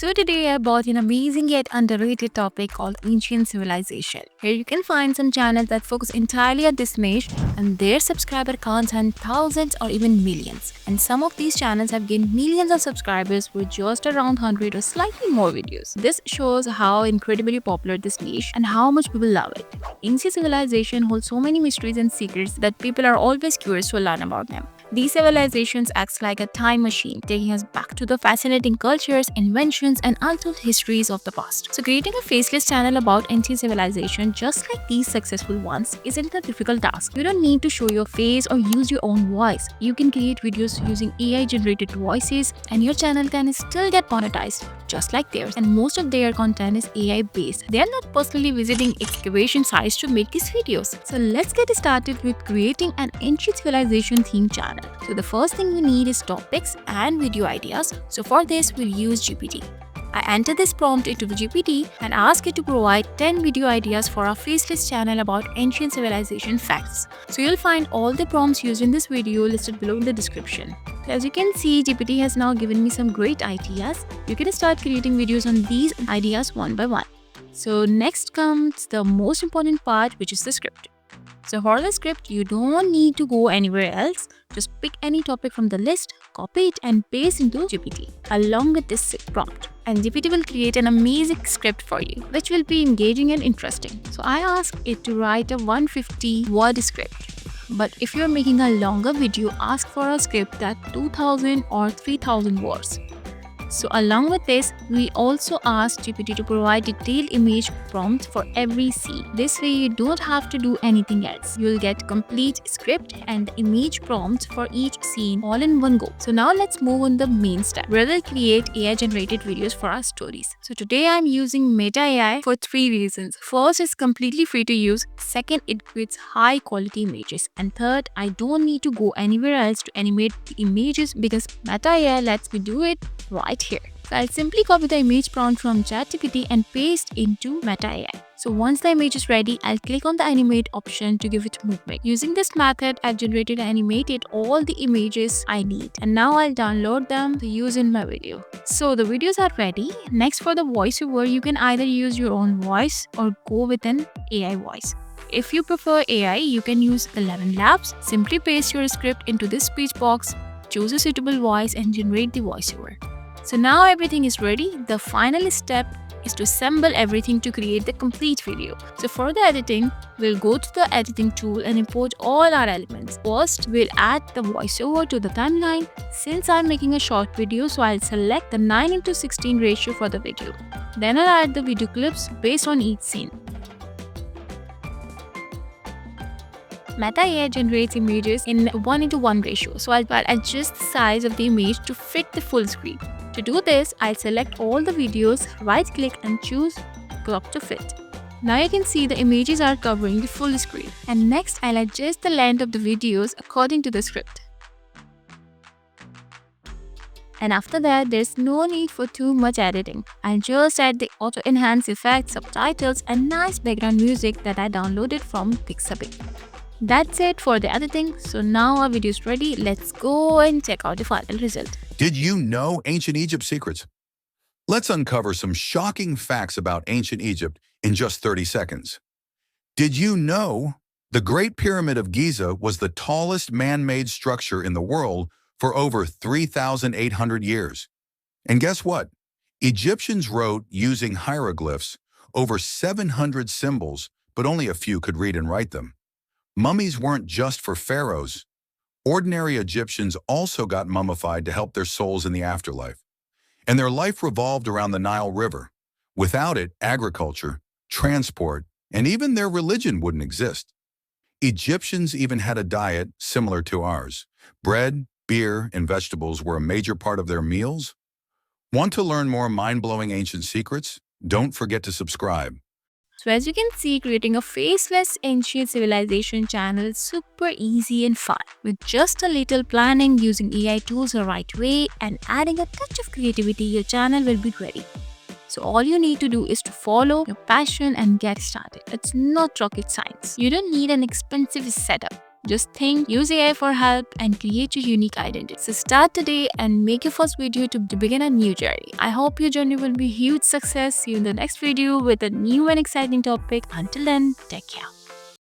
So today I bought an amazing yet underrated topic called ancient civilization. Here you can find some channels that focus entirely on this niche and their subscriber counts and thousands or even millions. And some of these channels have gained millions of subscribers with just around 100 or slightly more videos. This shows how incredibly popular this niche and how much people love it. Ancient civilization holds so many mysteries and secrets that people are always curious to learn about them. These civilizations act like a time machine, taking us back to the fascinating cultures, inventions, and untold histories of the past. So creating a faceless channel about ancient civilization just like these successful ones isn't a difficult task. You don't need to show your face or use your own voice. You can create videos using AI-generated voices and your channel can still get monetized just like theirs, and most of their content is AI based. They are not personally visiting excavation sites to make these videos. So let's get started with creating an ancient civilization themed channel. So the first thing we need is topics and video ideas. So for this we'll use GPT. I enter this prompt into the GPT and ask it to provide 10 video ideas for our faceless channel about ancient civilization facts. So you'll find all the prompts used in this video listed below in the description. As you can see, GPT has now given me some great ideas. You can start creating videos on these ideas one by one. So next comes the most important part, which is the script. So for the script, you don't need to go anywhere else. Just pick any topic from the list, copy it and paste into GPT along with this prompt. And GPT will create an amazing script for you, which will be engaging and interesting. So I asked it to write a 150-word script. But if you're making a longer video, ask for a script that 2000 or 3000 words. So along with this, we also asked GPT to provide detailed image prompts for every scene. This way you don't have to do anything else. You'll get complete script and image prompts for each scene all in one go. So now let's move on the main step, where we'll create AI generated videos for our stories. So today I'm using Meta AI for 3 reasons. First, it's completely free to use. Second, it creates high quality images. And third, I don't need to go anywhere else to animate the images because Meta AI lets me do it right here. So I'll simply copy the image prompt from ChatGPT and paste into Meta AI. So once the image is ready, I'll click on the animate option to give it movement. Using this method, I've generated and animated all the images I need. And now I'll download them to use in my video. So the videos are ready. Next, for the voiceover, you can either use your own voice or go with an AI voice. If you prefer AI, you can use 11 Labs. Simply paste your script into this speech box, choose a suitable voice and generate the voiceover. So now everything is ready. The final step is to assemble everything to create the complete video. So for the editing, we'll go to the editing tool and import all our elements. First, we'll add the voiceover to the timeline. Since I'm making a short video, so I'll select the 9:16 ratio for the video. Then I'll add the video clips based on each scene. Meta AI generates images in 1:1 ratio, so I'll adjust the size of the image to fit the full screen. To do this, I'll select all the videos, right-click and choose Crop to Fit. Now you can see the images are covering the full screen. And next, I'll adjust the length of the videos according to the script. And after that, there's no need for too much editing. I'll just add the auto-enhance effects, subtitles and nice background music that I downloaded from Pixabay. That's it for the editing. So now our video is ready. Let's go and check out the final result. Did you know ancient Egypt secrets? Let's uncover some shocking facts about ancient Egypt in just 30 seconds. Did you know the Great Pyramid of Giza was the tallest man-made structure in the world for over 3,800 years? And guess what? Egyptians wrote using hieroglyphs over 700 symbols, but only a few could read and write them. Mummies weren't just for pharaohs. Ordinary Egyptians also got mummified to help their souls in the afterlife. And their life revolved around the Nile River. Without it, agriculture, transport, and even their religion wouldn't exist. Egyptians even had a diet similar to ours. Bread, beer, and vegetables were a major part of their meals. Want to learn more mind-blowing ancient secrets? Don't forget to subscribe. So as you can see, creating a faceless ancient civilization channel is super easy and fun. With just a little planning, using AI tools the right way, and adding a touch of creativity, your channel will be ready. So all you need to do is to follow your passion and get started. It's not rocket science. You don't need an expensive setup. Just think, use AI for help, and create your unique identity. So start today and make your first video to begin a new journey. I hope your journey will be a huge success. See you in the next video with a new and exciting topic. Until then, take care.